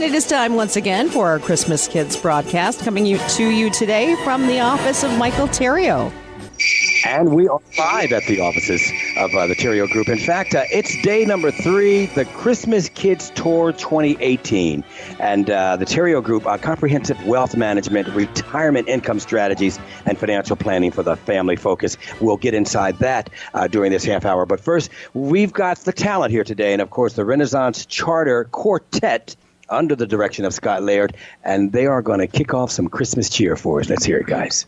And it is time once again for our Christmas Kids broadcast, coming to you today from the office of Michael Terrio. And we are live at the offices of the Terrio Group. In fact, it's day number 3, the Christmas Kids Tour 2018. And the Terrio Group, comprehensive wealth management, retirement income strategies, and financial planning for the family focus. We'll get inside that during this half hour. But first, we've got the talent here today. And, of course, the Renaissance Charter Quartet under the direction of Scott Laird. And they are going to kick off some Christmas cheer for us. Let's hear it, guys.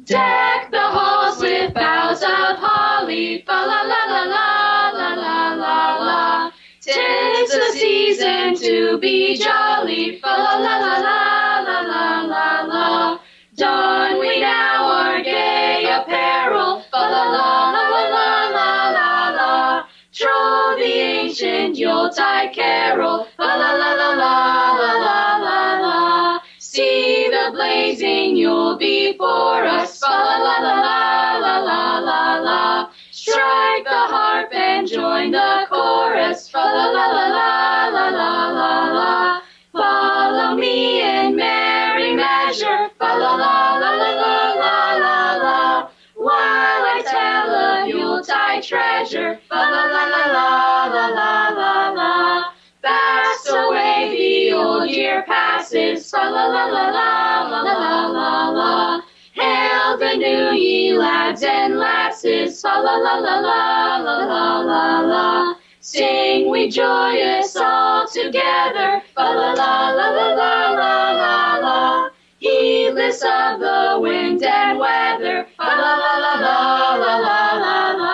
Deck the halls with boughs of holly, fa la la la la la la la la. 'Tis the season to be jolly, fa la la la la la la la la. Don we now our gay apparel, fa la la la la la la la la. Troll the ancient Yuletide carol, fa la la la la la la la la. See the blazing Yule before us, fa la la la la la la la. Strike the harp and join the chorus, fa la la la la la la la la. Follow me in merry measure, fa la la la la la la la la. While I tell of Yuletide treasure, fa la la la la la la la la. Fast away the old year passes, fa la la la la la la la la. Hail the new ye lads and lasses, fa la la la la la la la la. Sing we joyous all together, fa la la la la la la la la. Heedless of the wind and weather, fa la la la la la la la la.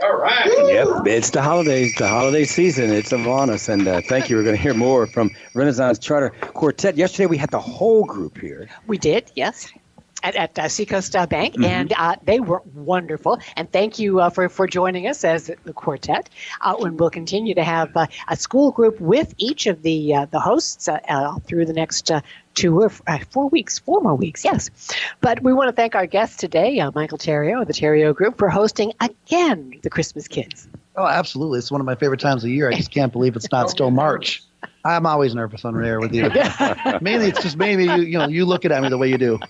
All right. Yep, it's the holiday season. It's upon us, and thank you. We're going to hear more from Renaissance Charter Quartet. Yesterday, we had the whole group here. We did, yes, at Seacoast Bank, and they were wonderful. And thank you for joining us as the quartet. And we'll continue to have a school group with each of the hosts through the next 4 more weeks, yes. But we want to thank our guest today, Michael Terrio of the Terrio Group, for hosting again the Christmas Kids. Oh, absolutely. It's one of my favorite times of the year. I just can't believe it's not still March. I'm always nervous on air with you. Mainly, it's just maybe you look at me the way you do.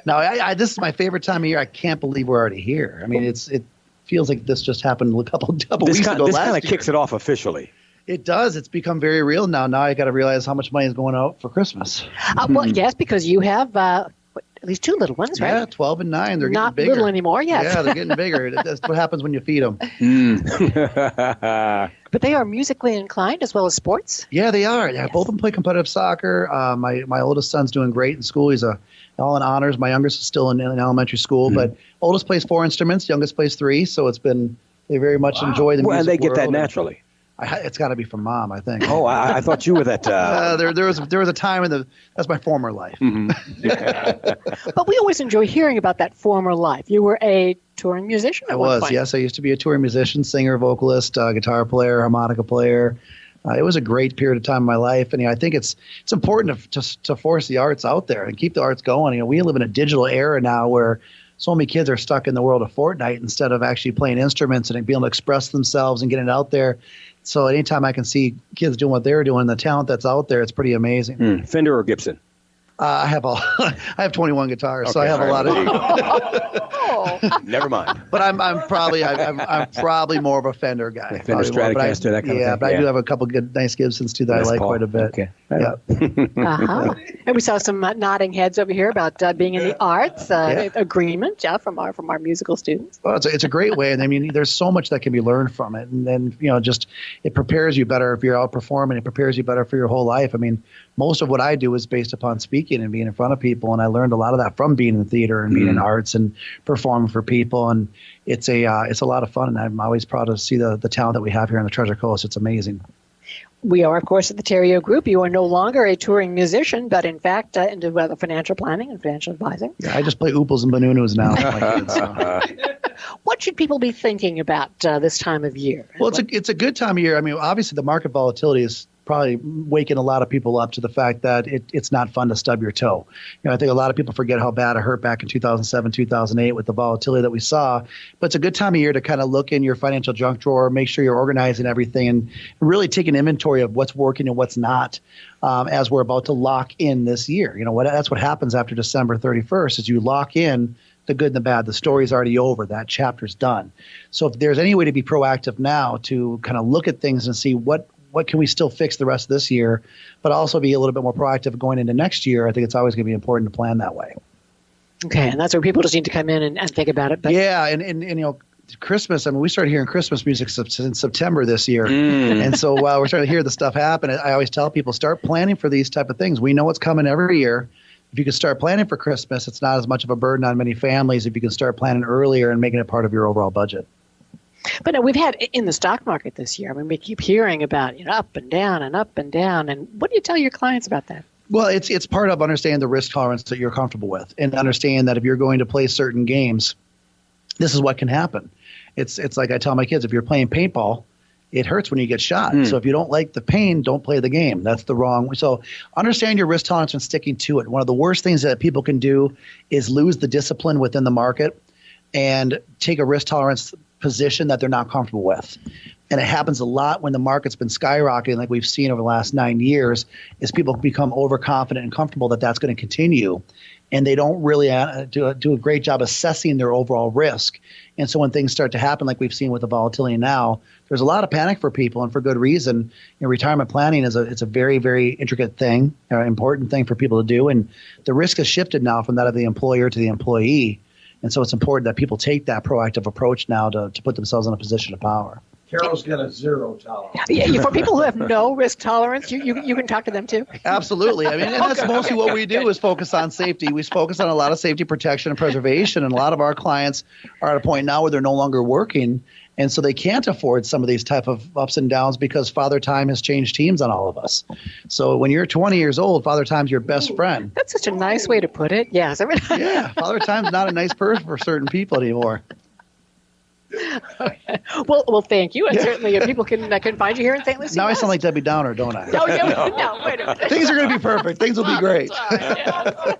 Now, this is my favorite time of year. I can't believe we're already here. I mean, it feels like this just happened a couple weeks ago. This kind of kicks it off officially. It does. It's become very real now. Now I got to realize how much money is going out for Christmas. Well, yes, because you have at least 2 little ones, right? Yeah, 12 and 9. They're not getting bigger. Not little anymore, yes. Yeah, they're getting bigger. That's what happens when you feed them. But they are musically inclined as well as sports? Yeah, they are. Yeah, yes. Both of them play competitive soccer. My oldest son's doing great in school. He's all in honors. My youngest is still in elementary school. But oldest plays 4 instruments. Youngest plays 3. So they very much enjoy the music and they get world. that naturally. It's got to be from Mom, I think. Oh, I thought you were that. There was a time that's my former life. But we always enjoy hearing about that former life. You were a touring musician at one point. Yes. I used to be a touring musician, singer, vocalist, guitar player, harmonica player. It was a great period of time in my life, and I think it's important to force the arts out there and keep the arts going. We live in a digital era now where so many kids are stuck in the world of Fortnite instead of actually playing instruments and being able to express themselves and getting it out there. So anytime I can see kids doing what they're doing, the talent that's out there, it's pretty amazing. Fender or Gibson? I have 21 guitars, okay, so I have a lot of. Never mind. But I'm probably more of a Fender guy. Fender Stratocaster, that kind of thing. Yeah, but I do have a couple good nice Gibsons too that I like quite a bit. Okay. Yeah. And we saw some nodding heads over here about being in the arts. Agreement, from our musical students. Well, it's a great way, and I mean, there's so much that can be learned from it, and then it prepares you better if you're out performing. It prepares you better for your whole life. I mean, most of what I do is based upon speaking and being in front of people, and I learned a lot of that from being in theater and being in arts and performing for people, and it's a lot of fun, and I'm always proud to see the talent that we have here on the Treasure Coast. It's amazing. We are, of course, at the Terrio Group. You are no longer a touring musician, but in fact into financial planning and financial advising. Yeah, I just play ooples and banunus now with my kids. So. What should people be thinking about this time of year? Well, it's a good time of year. I mean, obviously the market volatility is probably waking a lot of people up to the fact that it's not fun to stub your toe. I think a lot of people forget how bad it hurt back in 2007, 2008 with the volatility that we saw. But it's a good time of year to kind of look in your financial junk drawer, make sure you're organizing everything, and really take an inventory of what's working and what's not as we're about to lock in this year. That's what happens after December 31st is you lock in the good and the bad. The story's already over. That chapter's done. So if there's any way to be proactive now to kind of look at things and see what can we still fix the rest of this year, but also be a little bit more proactive going into next year, I think it's always going to be important to plan that way. Okay, and that's where people just need to come in and think about it. But yeah, and Christmas, we started hearing Christmas music since September this year. And so while we're starting to hear the stuff happen, I always tell people, start planning for these type of things. We know what's coming every year. If you can start planning for Christmas, it's not as much of a burden on many families if you can start planning earlier and making it part of your overall budget. But no, we've had in the stock market this year, we keep hearing about up and down and up and down. And what do you tell your clients about that? Well, it's part of understanding the risk tolerance that you're comfortable with and understand that if you're going to play certain games, this is what can happen. It's like I tell my kids, if you're playing paintball, it hurts when you get shot. So if you don't like the pain, don't play the game. That's the wrong. So understand your risk tolerance and sticking to it. One of the worst things that people can do is lose the discipline within the market and take a risk tolerance position that they're not comfortable with. And it happens a lot when the market's been skyrocketing like we've seen over the last 9 years, is people become overconfident and comfortable that that's going to continue. And they don't really do a great job assessing their overall risk. And so when things start to happen like we've seen with the volatility now, there's a lot of panic for people, and for good reason. Retirement planning it's a very, very intricate thing, important thing for people to do. And the risk has shifted now from that of the employer to the employee. And so it's important that people take that proactive approach now to put themselves in a position of power. Carol's got a zero tolerance. Yeah, for people who have no risk tolerance, you can talk to them too. Absolutely. And that's mostly what we do is focus on safety. We focus on a lot of safety, protection, and preservation. And a lot of our clients are at a point now where they're no longer working. And so they can't afford some of these type of ups and downs because Father Time has changed teams on all of us. So when you're 20 years old, Father Time's your best friend. That's such a nice way to put it. Yes. Yeah. Father Time's not a nice person for certain people anymore. Okay. Well, thank you. And certainly people can find you here in St. Lucie. Now I sound like Debbie Downer, don't I? No, wait a minute. Things are going to be perfect. Things will be great. Yes.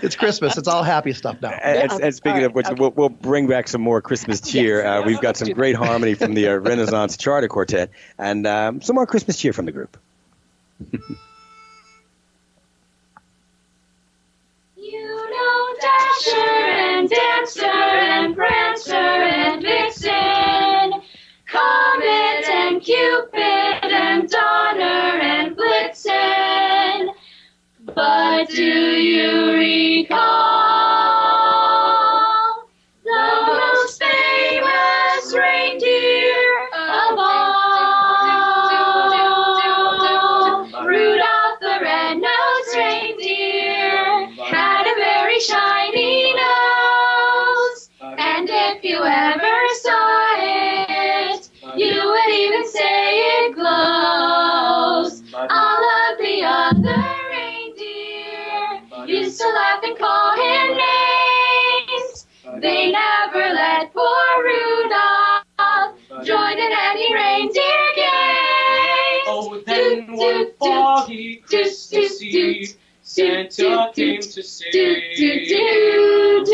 It's Christmas. It's all happy stuff now. And speaking of which, we'll bring back some more Christmas cheer. Yes. We've got some great harmony from the Renaissance Charter Quartet and some more Christmas cheer from the group. Dasher and Dancer and Prancer and Vixen, Comet and Cupid and Donner and Blitzen. But do you recall the most famous reindeer of all? Rudolph the red-nosed reindeer had a very shiny nose, and if you ever saw it, you would even say it glows. All of the other reindeer used to laugh and call him names. They never let poor Rudolph join in any reindeer games. Oh, then one foggy Christmas Eve, Santa came to say, Rudolph,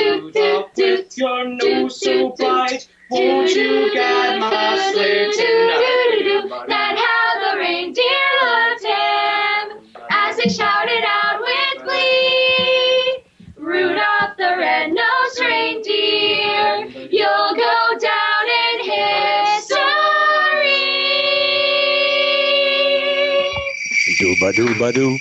with your nose so bright, won't you guide my sleigh tonight? And how the reindeer loved him as they shouted out with glee, Rudolph the red-nosed reindeer, you'll go down in history. Doo-ba-doo-ba-doo.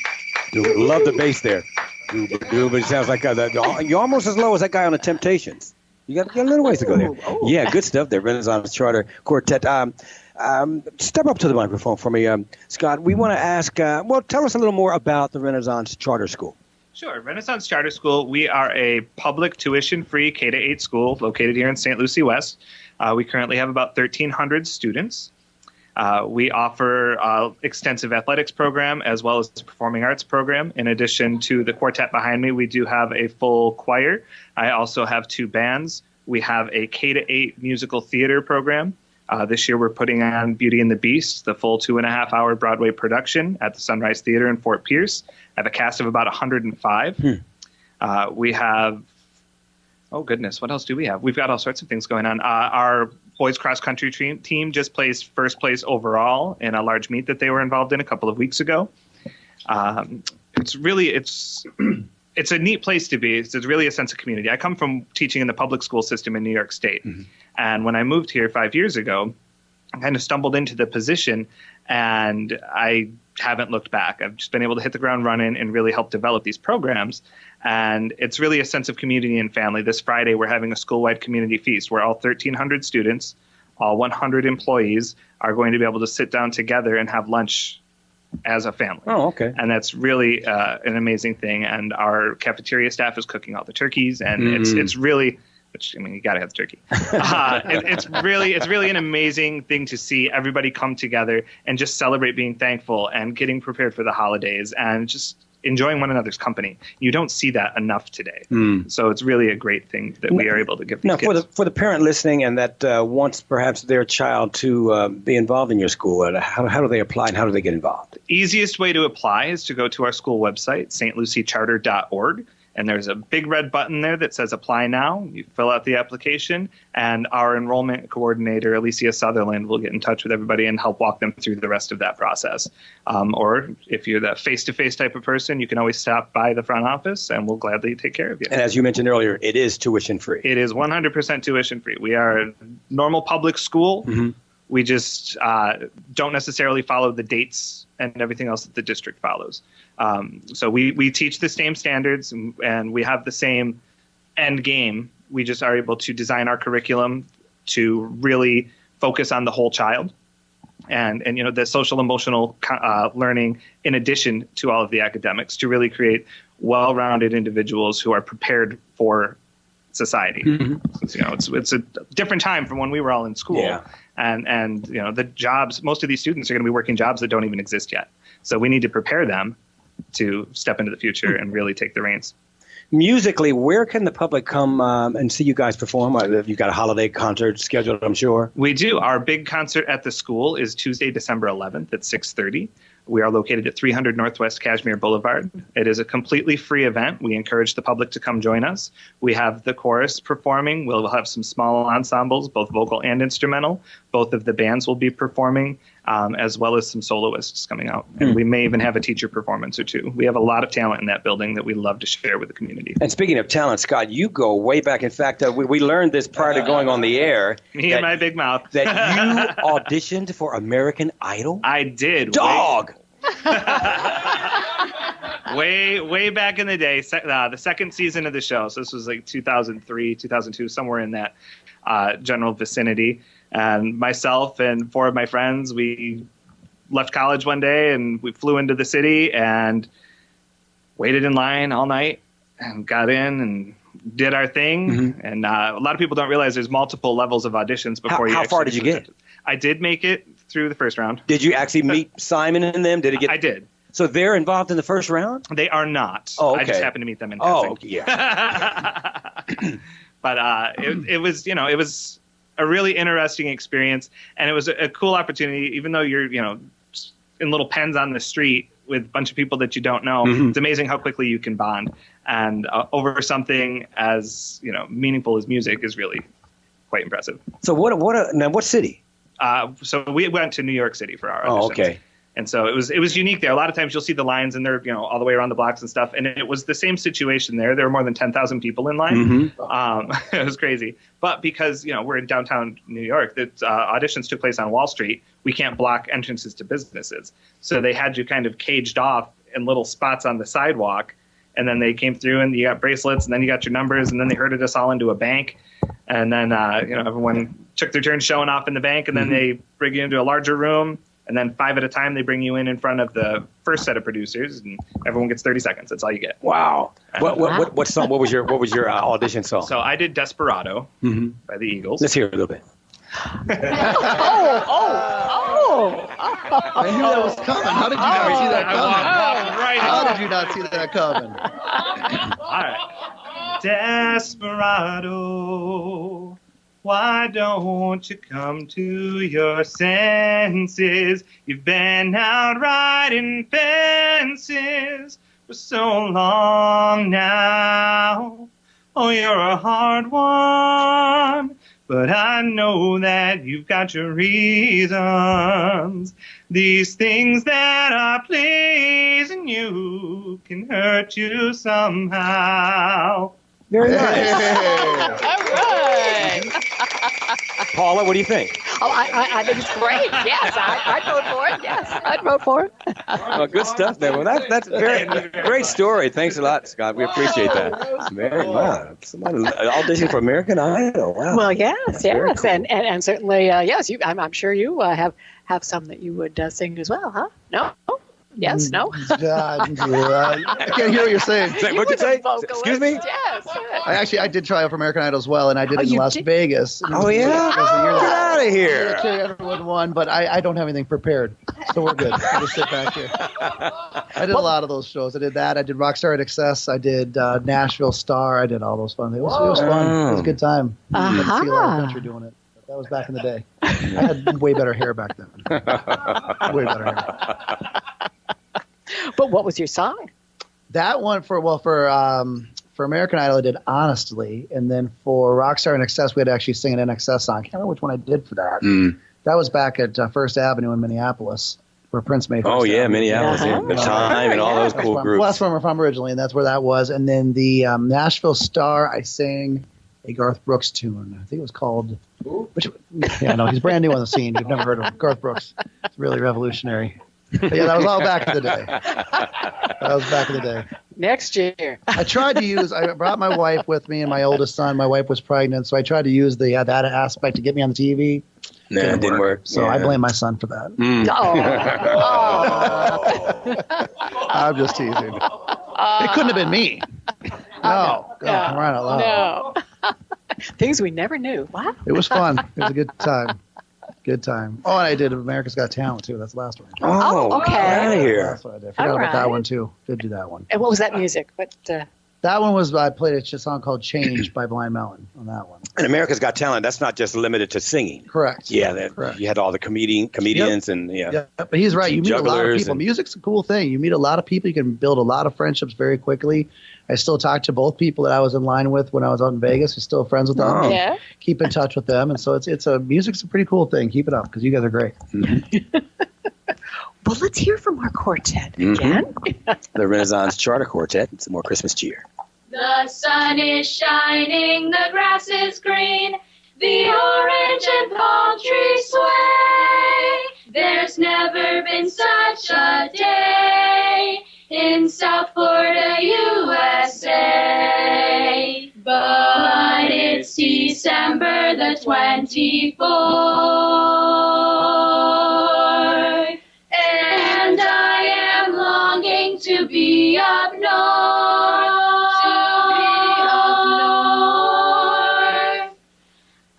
Love the bass there. Doo-ba-doo, but it sounds like you're almost as low as that guy on the Temptations. You got a little ways to go there. Yeah, good stuff there. Renaissance Charter Quartet. Step up to the microphone for me, Scott. We want to ask, tell us a little more about the Renaissance Charter School. Sure. Renaissance Charter School, we are a public tuition-free K-8 school located here in St. Lucie West. We currently have about 1,300 students. We offer extensive athletics program as well as the performing arts program. In addition to the quartet behind me, we do have a full choir. I also have 2 bands. We have a K-8 musical theater program. This year we're putting on Beauty and the Beast, the full 2.5-hour Broadway production at the Sunrise Theater in Fort Pierce. I have a cast of about 105. We have, oh goodness, what else do we have? We've got all sorts of things going on. Our boys cross country team just placed first place overall in a large meet that they were involved in a couple of weeks ago. It's a neat place to be. It's really a sense of community. I come from teaching in the public school system in New York State. And when I moved here 5 years ago, I kind of stumbled into the position and I haven't looked back. I've just been able to hit the ground running and really help develop these programs. And it's really a sense of community and family. This Friday, we're having a school-wide community feast where all 1,300 students, all 100 employees are going to be able to sit down together and have lunch as a family. Oh, okay. And that's really an amazing thing. And our cafeteria staff is cooking all the turkeys, and it's really, which, I mean, you got to have the turkey. It's really an amazing thing to see everybody come together and just celebrate being thankful and getting prepared for the holidays and just enjoying one another's company. You don't see that enough today. So it's really a great thing that we are able to give these kids. Now, for the parent listening and that wants perhaps their child to be involved in your school, how do they apply and how do they get involved? The easiest way to apply is to go to our school website, stluciecharter.org. And there's a big red button there that says apply now. You fill out the application, and our enrollment coordinator, Alicia Sutherland, will get in touch with everybody and help walk them through the rest of that process. Or if you're the face-to-face type of person, you can always stop by the front office, and we'll gladly take care of you. And as you mentioned earlier, it is tuition-free. It is 100% tuition-free. We are a normal public school. We just don't necessarily follow the dates and everything else that the district follows. So we teach the same standards and we have the same end game. We just are able to design our curriculum to really focus on the whole child and you know, the social emotional learning in addition to all of the academics to really create well-rounded individuals who are prepared for society. You know, it's a different time from when we were all in school. Yeah. And you know, the jobs, most of these students are going to be working jobs that don't even exist yet. So we need to prepare them to step into the future and really take the reins. Musically, where can the public come and see you guys perform? You've got a holiday concert scheduled, I'm sure. We do. Our big concert at the school is Tuesday, December 11th at 6:30. We are located at 300 Northwest Kashmir Boulevard. It is a completely free event. We encourage the public to come join us. We have the chorus performing. We'll have some small ensembles, both vocal and instrumental. Both of the bands will be performing, as well as some soloists coming out. And we may even have a teacher performance or two. We have a lot of talent in that building that we love to share with the community. And speaking of talent, Scott, you go way back. In fact, we learned this prior to going on the air. Me and my big mouth. That you auditioned for American Idol? I did. Dog! Way back in the day, the second season of the show. So this was like 2003, 2002, somewhere in that general vicinity. And myself and 4 of my friends, we left college one day and we flew into the city and waited in line all night and got in and did our thing. And a lot of people don't realize there's multiple levels of auditions before you. How far did you get? I did make it through the first round. Did you actually meet Simon and them? Did it get? I did. So they're involved in the first round? They are not. Oh, okay. I just happened to meet them in passing. Oh, yeah. But it was, you know, it was a really interesting experience, and it was a cool opportunity. Even though you're, you know, in little pens on the street with a bunch of people that you don't know, it's amazing how quickly you can bond. And over something as, you know, meaningful as music is really quite impressive. So what city? So we went to New York City for our auditions. Oh, okay. And so it was unique there. A lot of times you'll see the lines and they're, you know, all the way around the blocks and stuff. And it was the same situation there. There were more than 10,000 people in line. It was crazy. But because, you know, we're in downtown New York, that auditions took place on Wall Street. We can't block entrances to businesses. So they had you kind of caged off in little spots on the sidewalk. And then they came through and you got bracelets and then you got your numbers and then they herded us all into a bank. And then, you know, everyone took their turn showing off in the bank and then they bring you into a larger room. And then 5 at a time, they bring you in front of the first set of producers, and everyone gets 30 seconds. That's all you get. Wow. What song? What was your audition song? So I did "Desperado" by the Eagles. Let's hear it a little bit. I knew that was coming. How did you not see that coming? How did you not see that coming? All right. Desperado, Why don't you come to your senses? You've been out riding fences for so long now. Oh, you're a hard one, but I know that you've got your reasons. These things that are pleasing you can hurt you somehow. Very nice. All right. Paula, what do you think? Oh, I think it's great. Yes, I'd vote for it. Yes, I'd vote for it. Oh, good stuff there. Well, that's very great story. Thanks a lot, Scott. We appreciate that. Very wow. Somebody auditioning for American Idol. Wow. Well, yes, very cool. and certainly, yes. I'm sure you have some that you would sing as well, huh? No. Yes, no. I can't hear what you're saying. What you say? Excuse me? Yes. I did try out for American Idol as well, and I did it in Las Vegas. Oh, yeah? Get out of here. Everyone won, but I don't have anything prepared, so we're good. I'll just sit back here. I did a lot of those shows. I did that. I did Rockstar in Excess. I did Nashville Star. I did all those fun things. It was fun. It was a good time. I got to see a lot of country doing it. That was back in the day. I had way better hair back then. Way better hair. But what was your song? That one for American Idol I did Honestly, and then for Rockstar in Excess we had to actually sing an NXS song. I can't remember which one I did for that. That was back at First Avenue in Minneapolis, where Prince made. Oh yeah, Minneapolis, the Time, and all those cool groups. Well, that's where I'm from originally, and that's where that was. And then the Nashville Star, I sang a Garth Brooks tune. I think it was called. He's brand new on the scene. You've never heard of him. Garth Brooks. It's really revolutionary. But yeah, that was all back in the day. Next year. I brought my wife with me and my oldest son. My wife was pregnant, so I tried to use that aspect to get me on the TV. No, it didn't work. So I blame my son for that. I'm just teasing. It couldn't have been me. No. Come on out loud. No. Things we never knew. Wow. It was fun. It was a good time. Good time. Oh, and I did America's Got Talent, too. That's the last one. Oh, okay. Get out of here. That's what I did. I forgot about that one, too. Did do that one. And what was that music? That one was, I played a song called Change by Blind Melon on that one. And America's Got Talent, that's not just limited to singing. Correct. Yeah, correct. You had all the comedians and, Yeah, but he's right. You meet a lot of people. Music's a cool thing. You meet a lot of people. You can build a lot of friendships very quickly. I still talk to both people that I was in line with when I was out in Vegas. I'm still friends with them. Yeah. Keep in touch with them. And so music's a pretty cool thing. Keep it up because you guys are great. Mm-hmm. Well, let's hear from our quartet again. The Renaissance Charter Quartet. It's more Christmas cheer. The sun is shining, the grass is green, the orange and palm trees sway. There's never been such a day in South Florida, USA. But it's December the 24th, and I am longing to be up north.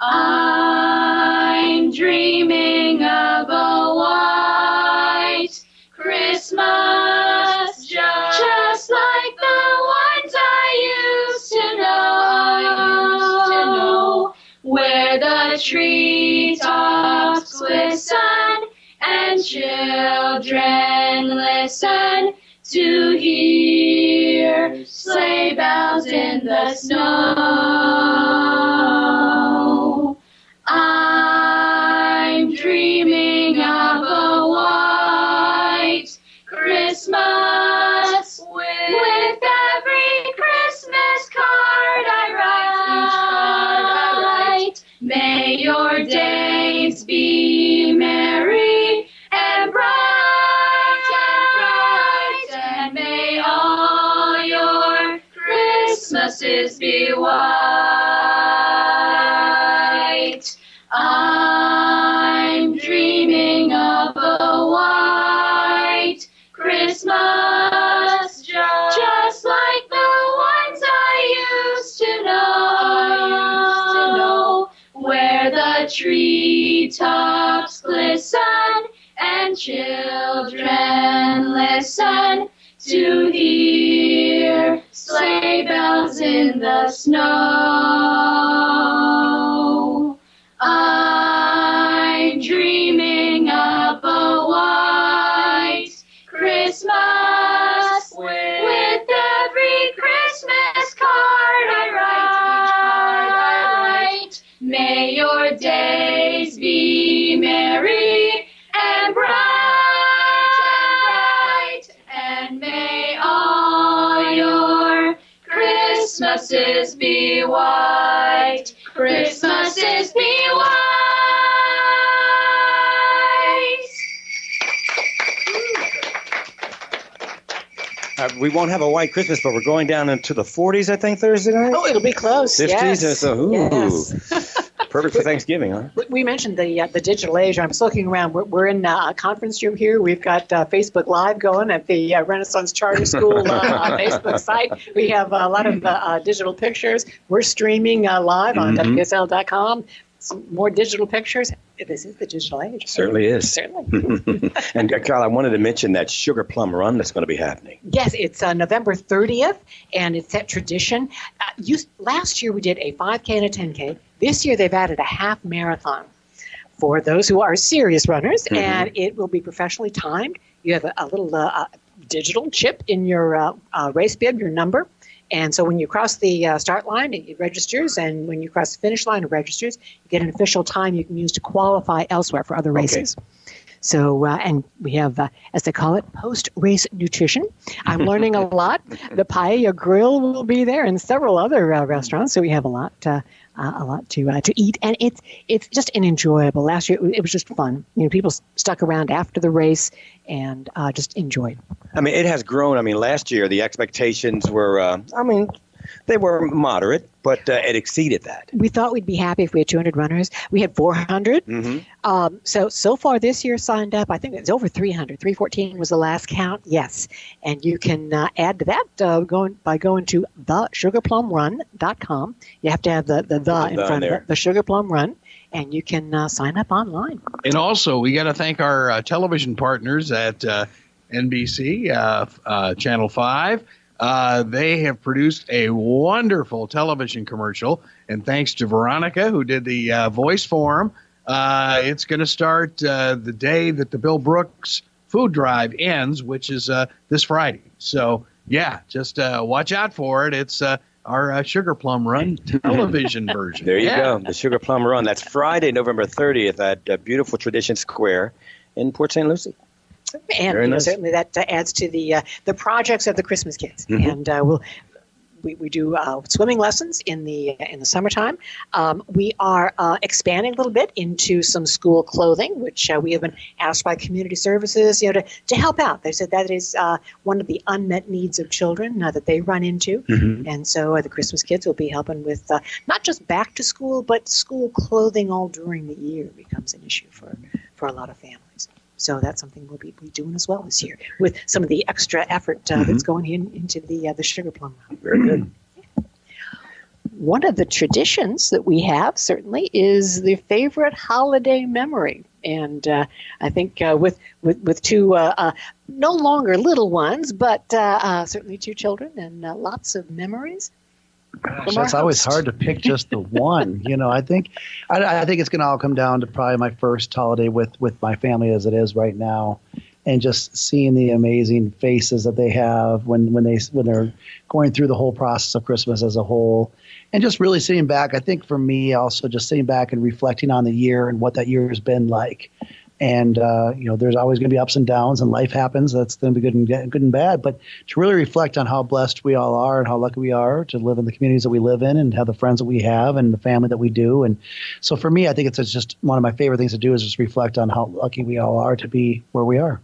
I'm dreaming of a white Christmas, just like the ones I used to know, where the treetops glisten and children listen to hear sleigh bells in the snow. I'm dreaming of a white Christmas with every Christmas card I write. May your days be merry and bright, and may all your Christmases be white. I'm dreaming of a white Christmas, just like the ones I used to know, where the treetops glisten and children listen to hear sleigh bells in the snow. Christmases be white. Christmases be white. We won't have a white Christmas, but we're going down into the 40s, I think, Thursday night. Oh, it'll be close. 50s. Yes. So, ooh. Yes. Perfect for Thanksgiving, huh? We mentioned the digital age. I'm just looking around. We're in a conference room here. We've got Facebook Live going at the Renaissance Charter School Facebook site. We have a lot of digital pictures. We're streaming live on WPSL.com. Some more digital pictures. This is the digital age. Certainly is. Certainly. And, Carl, I wanted to mention that Sugar Plum Run that's going to be happening. Yes, it's November 30th, and it's that tradition. Last year we did a 5K and a 10K. This year they've added a half marathon for those who are serious runners, and it will be professionally timed. You have a little digital chip in your race bib, your number. And so when you cross the start line, it registers, and when you cross the finish line, it registers. You get an official time you can use to qualify elsewhere for other races. Okay. So, and we have, as they call it, post-race nutrition. I'm learning a lot. The Paella Grill will be there, and several other restaurants. So we have a lot to eat, and it's just an enjoyable. Last year it was just fun. You know, people stuck around after the race and just enjoyed. I mean, it has grown. I mean, last year the expectations were, they were moderate, but it exceeded that. We thought we'd be happy if we had 200 runners. We had 400. So far this year signed up, I think it's over 300. 314 was the last count. Yes. And you can add to that by going to thesugarplumrun.com. You have to have the in front of it, the Sugar Plum Run, and you can sign up online. And also, we got to thank our television partners at NBC, Channel 5. They have produced a wonderful television commercial, and thanks to Veronica, who did the voice for them, it's going to start the day that the Bill Brooks food drive ends, which is this Friday. So, yeah, just watch out for it. It's our Sugar Plum Run television version. There you go, the Sugar Plum Run. That's Friday, November 30th at beautiful Tradition Square in Port St. Lucie. And nice. Certainly that adds to the projects of the Christmas Kids. And we do swimming lessons in the summertime. We are expanding a little bit into some school clothing, which we have been asked by Community Services, to help out. They said that is one of the unmet needs of children that they run into, and so the Christmas Kids will be helping with not just back to school, but school clothing all during the year becomes an issue for a lot of families. So that's something we'll be doing as well this year with some of the extra effort that's going into the Sugar Plum Run. Very good. One of the traditions that we have certainly is the favorite holiday memory, and I think with two no longer little ones, but certainly two children and lots of memories. Gosh, that's always hard to pick just the one. I think it's going to all come down to probably my first holiday with my family as it is right now, and just seeing the amazing faces that they have when they're going through the whole process of Christmas as a whole, and just really sitting back. I think for me also just sitting back and reflecting on the year and what that year has been like. And, there's always going to be ups and downs, and life happens. That's going to be good and bad. But to really reflect on how blessed we all are and how lucky we are to live in the communities that we live in and have the friends that we have and the family that we do. And so for me, I think it's just one of my favorite things to do is just reflect on how lucky we all are to be where we are.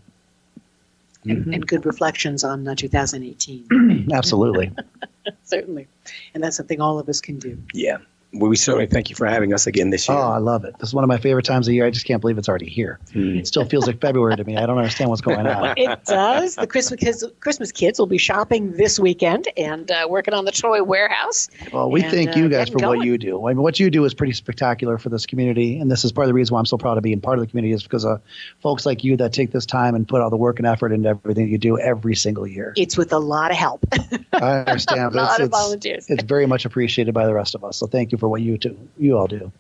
And good reflections on 2018. Absolutely. Certainly. And that's something all of us can do. Yeah. Well, we certainly thank you for having us again this year. Oh, I love it. This is one of my favorite times of year. I just can't believe it's already here. It still feels like February to me. I don't understand what's going on. It does. The Christmas Kids will be shopping this weekend and working on the toy warehouse. Well, we thank you guys for what you do. I mean, what you do is pretty spectacular for this community, and this is part of the reason why I'm so proud of being part of the community is because of folks like you that take this time and put all the work and effort into everything you do every single year. It's with a lot of help. I understand. A lot of volunteers. It's very much appreciated by the rest of us, so thank you for what you all do.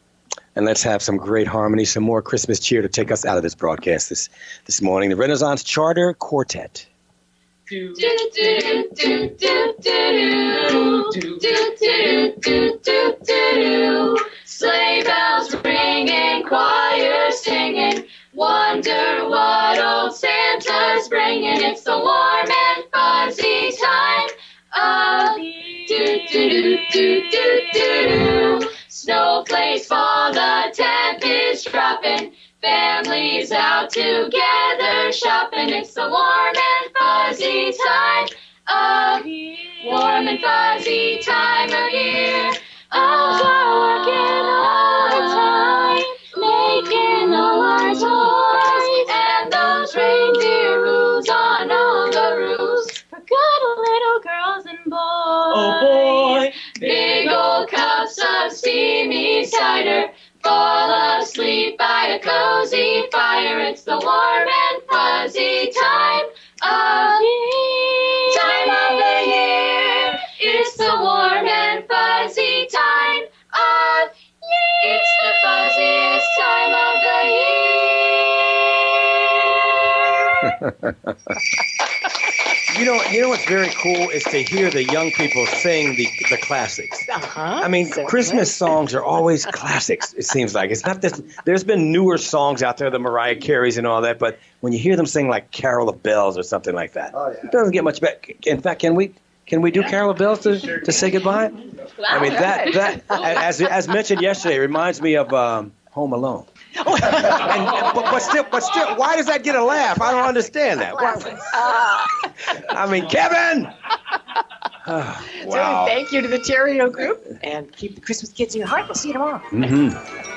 And let's have some great harmony, some more Christmas cheer to take us out of this broadcast this morning. The Renaissance Charter Quartet. Sleigh bells ringing, choir singing, wonder what old Santa's bringing. It's the warm and fuzzy time of year. Do-do-do-do-do-do. Snowflakes fall, the temp is dropping. Families out together shopping. It's the warm and fuzzy time of year. Warm and fuzzy time of year. Elves are working all the time, making all our toys, and those reindeer roofs on all the roofs for good little girls and boys. Oh boy, Big old cups of steamy cider, fall asleep by a cozy fire. It's the warm and fuzzy time of year. Time of the year. It's the warm and fuzzy time of year. It's the fuzziest time of the year. You know what's very cool is to hear the young people sing the classics. I mean, Christmas songs are always classics, it seems like. It's not that there's been newer songs out there, the Mariah Careys and all that, but when you hear them sing like Carol of Bells or something like that, it doesn't get much better. In fact, can we do Carol of Bells to say goodbye? I mean, that as mentioned yesterday, reminds me of Home Alone. But still, why does that get a laugh? I don't understand that. I mean, Kevin. Wow. So thank you to the Terrio Group, and keep the Christmas kids in your heart. We'll see you tomorrow. Mm-hmm.